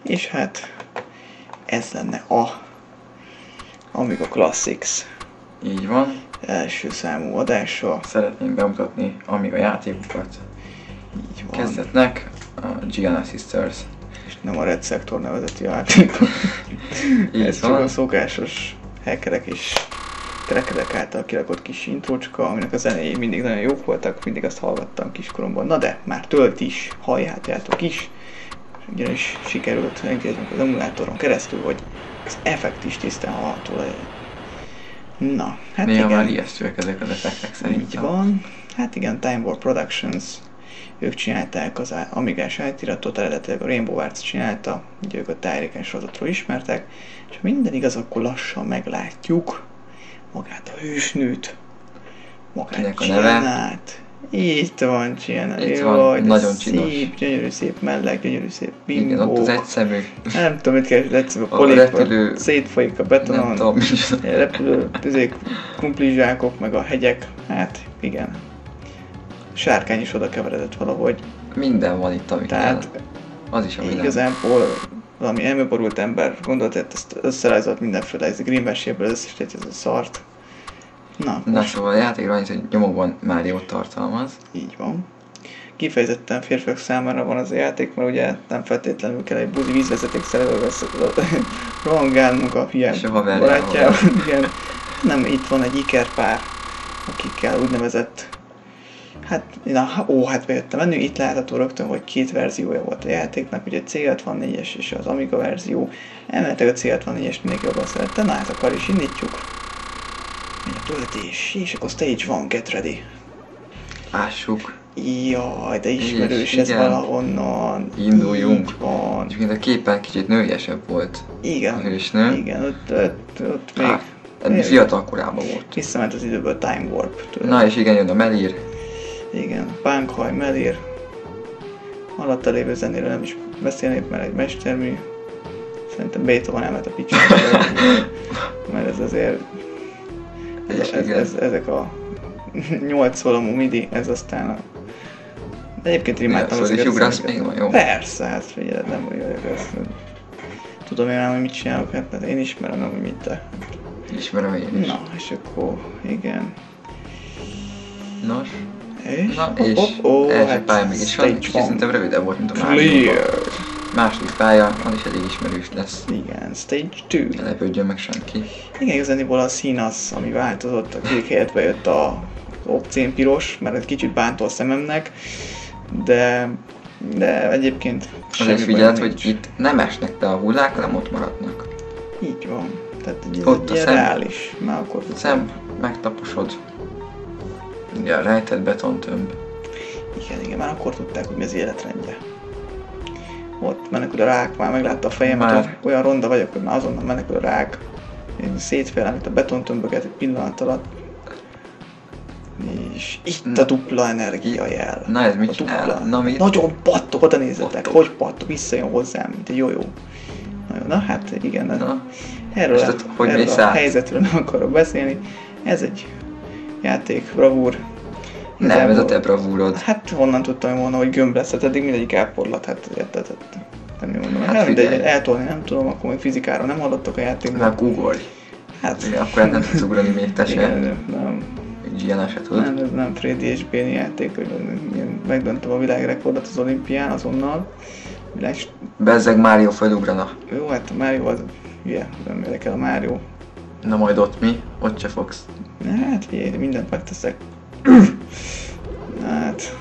És hát ez lenne a Amiga Classics Így van. első számú adása. Szeretném bemutatni Amiga játékokat. Így van. Kezdetnek a Giana Sisters. És nem a Red Sector nevezeti játékot. Ez van. csak a szokásos hackerek és trackerek által kirakott kis intrócska, aminek a zenéi mindig nagyon jók voltak, mindig azt hallgattam kiskoromban. Na de, már tölt is, halljátok is. Ugyanis sikerült engedjünk az emulátoron keresztül, hogy az effekt is tisztán hallható legyen. Na, hát néha igen. már ijesztőek ezek az effektek szerintem. Így van. Hát igen, Time Warp Productions, ők csinálták az Amigás átiratot, eredetileg a Rainbow Arts csinálta, ugye ők a Tájéken sorozatról ismertek, és ha minden igaz, akkor lassan meglátjuk magát a hősnőt, magát a neve? Gianát. Itt van Giana, Itt van, nagyon csinos. szép, gyönyörű szép melleg, gyönyörű szép bimbó. Igen, ott az egyszemű. Nem tudom, mit kell, egyszerűen a A polik, repülő- szétfolyik a Nem betonon, tudom, repülő, kumplizsákok, meg a hegyek, hát igen. Sárkány is oda keveredett valahogy, minden van itt, ami tehát kell. Az is, ami nem. igazából valami elműborult ember gondolt, ezt összerajzolt mindenféle, ez a greenbashéből összesített ez a szart. Na, Na szóval a játékra annyit, hogy nyomokban Máriót tartalmaz. így van. Kifejezetten férfiak számára van az a játék, mert ugye nem feltétlenül kell egy buzi vízvezeték szerelővel rohangálnunk a hülye És a haverjával. barátjával. Igen. Nem, itt van egy ikerpár, akikkel úgynevezett, hát bejöttem menni, itt látható rögtön, hogy két verziója volt a játéknak, ugye C64-es és az Amiga verzió. Elméletileg a C64-es mindenki jobban szerette, na hát akkor is indítjuk. Megy a töltés, és akkor Stage 1, Get Ready. Ássuk. Jaj, de ismerős És ez igen. valahonnan. Induljunk. Így van. Egyébként a képen kicsit nőiesebb volt Igen. a hősnő. Igen, ott még Eddig fiatal korában volt. visszament az időből Time Warp. Tudod? Na és igen, jön a Melir. Igen, Punkhaj, Melir. Alatta lévő zenéről nem is beszélnék, mert egy mestermű. Szerintem Beethoven elment a picsába, mert ez azért... ezek a 8 szólamú midi, ez aztán a... Egyébként imádtam Szóval ezeket. is ugrasz még van, jó? Persze, hát figyeled, nem vagyok ezt. Tudom én már, hogy mit csinálok, hát én ismerem, nem, hogy mit te. Ismerem én is. Na, és akkor, igen. Nos. És? Na, és első pálya mégis van, kicsit szerintem rövidebb volt, mint a második. Clear. Második pálya, az is elég ismerős lesz. Igen, Stage 2. Ne lepődjön meg senki. Igen, igazából a szín az, ami változott, a kék helyett bejött a obszén piros, mert egy kicsit bántó a szememnek, de egyébként Azért semmi figyeld, baj hogy nincs. itt nem esnek be a hullák, hanem ott maradnak. Így van. Tehát ez Ott egy a ilyen szem. reális. Már akkor Szem, megtaposod. Ugye a rejtett betontömb. Igen, már akkor tudták, hogy mi az életrendje. Ott menekül a rák, már meglátta a fejemet, Már. hogy olyan ronda vagyok, hogy már azonnal menekül a rák. Én szétfélem itt a betontömböket egy pillanat alatt. És itt a dupla energia jel. Na ez A mit dupla. csinál? Na mit? Nagyon pattog, oda nézzetek, Pattog. hogy pattog, visszajön hozzám, mint egy jó. Na hát igen, Na, erről, és tehát hogy mész a át? helyzetről nem akarok beszélni. Ez egy játék, bravúr. nem, ez a te bravúrod. Hát honnan tudtam volna, hogy gömb lesz, hát eddig mindegy elporlat, hát érted, nem jól mondom. Hát Hát mindegy, figyelj. eltolni nem tudom, akkor még fizikáról nem hallottak a játékban. Már googolj. Hát Igen, akkor nem tudsz ugrani még te igen, se. nem, Még Giana se tud. nem, ez nem Freddy és Béni játék, hogy én megdöntöm a világrekordot az olimpián azonnal. Bezzeg Mário felugrana. Jó, hát a Mario az hülye, nem érdekel a Mario. Na majd ott mi? Ott se fogsz. Hát figyelj, mindent megteszek. Hát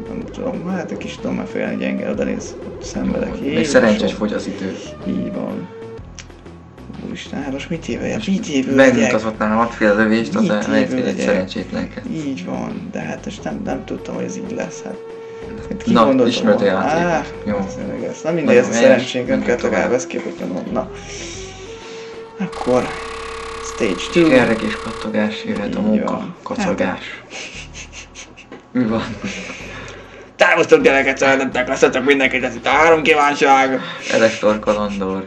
nem tudom, hát egy kis tudom már félni gyenge, oda néz, ott szenvedek. Még szerencsés fogy az idő. Így van. Úristen, hát most mit éveljem? Mit éveljem? Megmutatott nálam adfél a lövést, az Mit lehet, hogy egy legyek? szerencsétlenket. Így van, de hát most nem tudtam, hogy ez így lesz. Hát Na, ismert a játék. Jó. Na mindegy, ez a szerencsénk, nem kell tovább, ezt képet nyomnom. Na. Akkor... Stage 2. Errek és kattogás jöhet a munka. Kacagás. Mi van? Távoztok gyereket, szeretettek, leszetek mindenkit, ez itt a 3 kívánság! Elektor kalandor.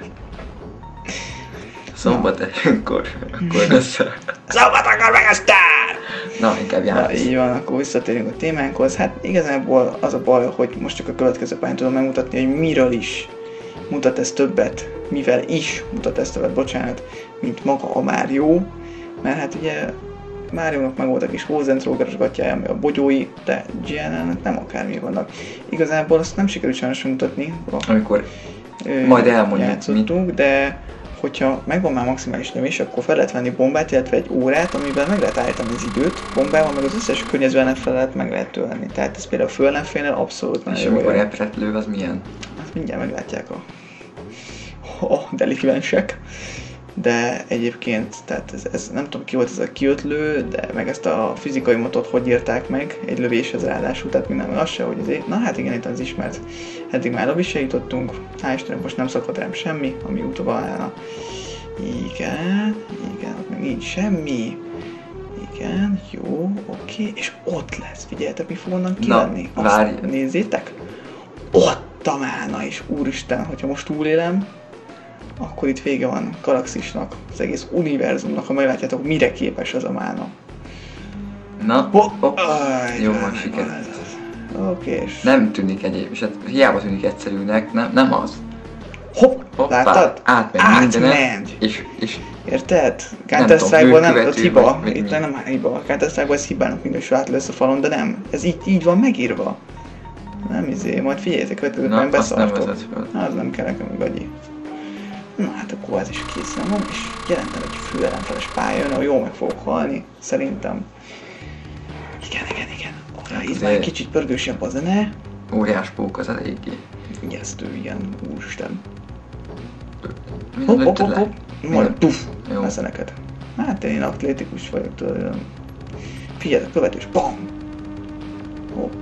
Szombat akkor össze. Szombat akar meg a sztár! Na, inkább játsz. Így van, akkor visszatérünk a témánkhoz. Hát igazából az a baj, hogy most csak a következő pályán tudom megmutatni, hogy miről is mutat ez többet, mivel is mutat ez többet, bocsánat, mint maga a Mario. Mert hát ugye Máriónak meg voltak is Hózentrógeros gatyája, ami a bogyói, de GNL-nek nem akármi vannak. Igazából azt nem sikerült sajnos mutatni. Amikor majd elmondjuk, de hogyha megvan már maximális nyomás, akkor fel lehet venni bombát, illetve egy órát, amivel meg lehet állítani az időt. Bombával meg az összes környező felett meg lehet tölni. Tehát ez például a föllenfélnél abszolút nagyon jó. És amikor repülő az milyen? Azt mindjárt meglátják a delikvensek. De egyébként, tehát ez nem tudom ki volt ez a kiötlő, de meg ezt a fizikai motot hogy írták meg egy lövéshez ráadásul, tehát minden az se, hogy azért, na hát igen, itt az ismert. Eddig már is se jutottunk, hál' Istennek most nem szakad rám semmi, ami utóbb állna. Igen, ott meg nincs semmi. Igen, jó, oké, és ott lesz, figyeljetek, mi fog onnan kivenni. Várj. Nézzétek, ott a mána is, úristen, hogyha most túlélem, akkor itt vége van Galaxisnak, az egész univerzumnak, ha meglátjátok, mire képes az a mána. Na, jó van, sikerült. Oké, és... Nem tűnik egyéb, és hát hiába tűnik egyszerűnek, nem az. Hoppá, láttad? Átment. És érted? Counter-Strike-ból nem, ott hiba. Itt nem hiba. Counter-Strike-ból ez hibának minősül átölsz a falon, de nem. Ez így van megírva. Nem majd figyeljetek, követőben beszartok. Az nem kell nekem, hogy gagyi. Na hát akkor ez is készen van, és jelentem egy fő ellenfeles pálya, ahol jól meg fogok halni, szerintem. Igen. Itt már egy kicsit pörgősebb a zene. Óriás pók az eléggé. Ijesztő, igen, úristen. Hopp. Majd puff, messze neked. Hát én atlétikus vagyok, tudod. Figyelj, követős, bam!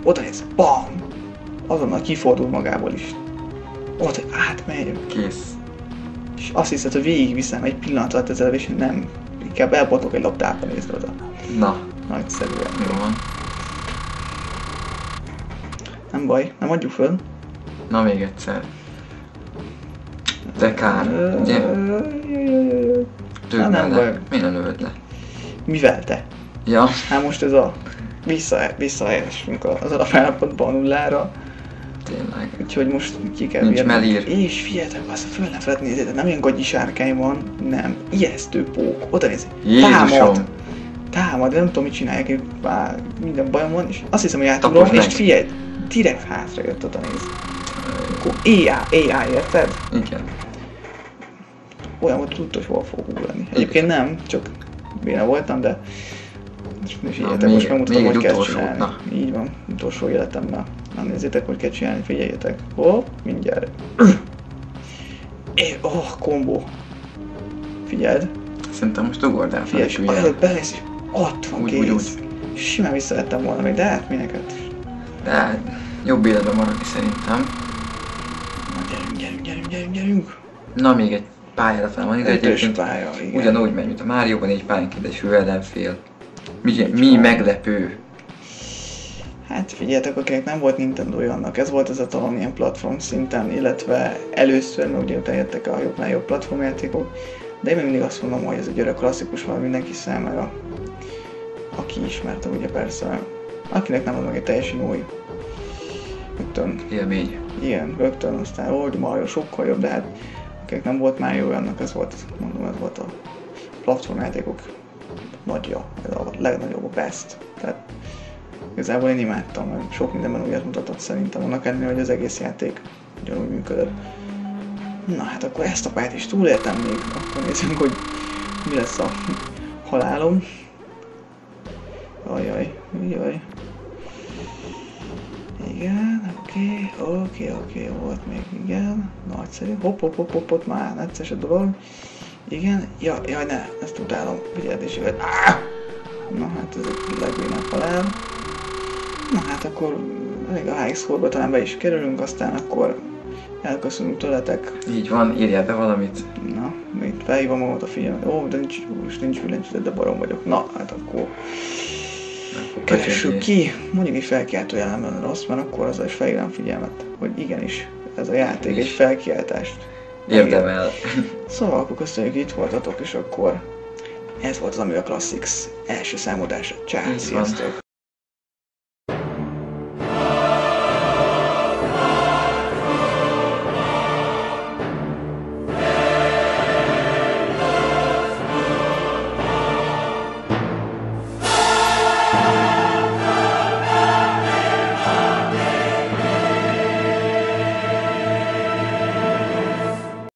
Oda néz, bam! Azonnal kifordul magából is. Ott átmegy. Kész. És azt hiszed, hogy végigviszem egy pillanat alatt ezzel, és nem. Inkább elbotok egy labdába nézni oda. Na. Nagyszerűen. Jó van. Nem baj, nem adjuk föl. Na még egyszer. De kár, ugye? Nem baj. Miért nem lövöd le? Mivel te? Ja. Hát most ez a visszaesünk az alapállapotba a nullára. Tényleg. Úgyhogy most ki kell nincs melír. És figyeljetek, azt a föl nem felett nézzétek, nem ilyen gagyi sárkány van, nem. Ijesztő pók. Oda nézzétek. Támad, de nem tudom mit csinálják, már minden bajom van, és azt hiszem, hogy átugrom, és figyelj, direkt hátra jött, oda néz. Akkor AI, érted? Igen. Olyan, hogy tudta, hogy hol fog ugrani. Egyébként nem, csak béna voltam, de figyeljetek, most megmutatom, hogy kell csinálni. Na. Így van, utolsó életemben. Na nézzétek, hogy kell csinálni, figyeljetek. Hopp, mindjárt. Kombó. Figyeld. Szerintem most ugordál fel. Figyelj, előtt belész, és ott van kész. Simán visszavettem volna még, de hát mineket. De hát, jobb életben maradni szerintem. Na gyerünk. Na még egy pályára fel van, egyébként pálya, ugyanúgy megy, mint a Márióban, egy pályánként egy fő ellenfél. Mi meglepő? Hát figyeljetek, akinek nem volt Nintendo-ja annak, ez volt az a talán ilyen platform szinten, illetve először, mert ugye utána jöttek a jobbnál jobb platformjátékok, de én még mindig azt mondom, hogy ez egy öreg klasszikus van mindenki számára, aki ismerte, ugye persze, akinek nem van meg egy teljesen új rögtön. Élmény. Igen, rögtön, aztán hogy Mario sokkal jobb, de hát akinek nem volt Mario, annak ez volt, mondom, ez volt a platformjátékok nagyja, ez a legnagyobb, a best. Tehát igazából én imádtam, mert sok mindenben újat mutatott szerintem, annak ellenére, hogy az egész játék ugyanúgy működött. Na hát akkor ezt a pályát is túléltem még, akkor nézzünk, hogy mi lesz a halálom. Ajaj. Igen, oké, volt még, igen, nagyszerű, hopp, már necces a dolog. Igen, jaj ne, ezt utálom, figyeld és jövet. Na hát ez egy legvénebb halál. Na hát akkor még a HX Core-ba talán be is kerülünk, aztán akkor elköszönünk tőletek. Így van, írjál be valamit. Na, itt felhívom magam a figyelmet. Ó, de nincs billentyűzet, de barom vagyok. Na, hát akkor keressük ki. Mondjuk egy felkiáltó jelenben rossz, mert akkor azzal is felhívnám figyelmet, hogy igenis, ez a játék egy felkiáltást érdemel. Szóval akkor köszönjük, itt voltatok, és akkor ez volt az Amiga Classics első számodása. Csá, sziasztok!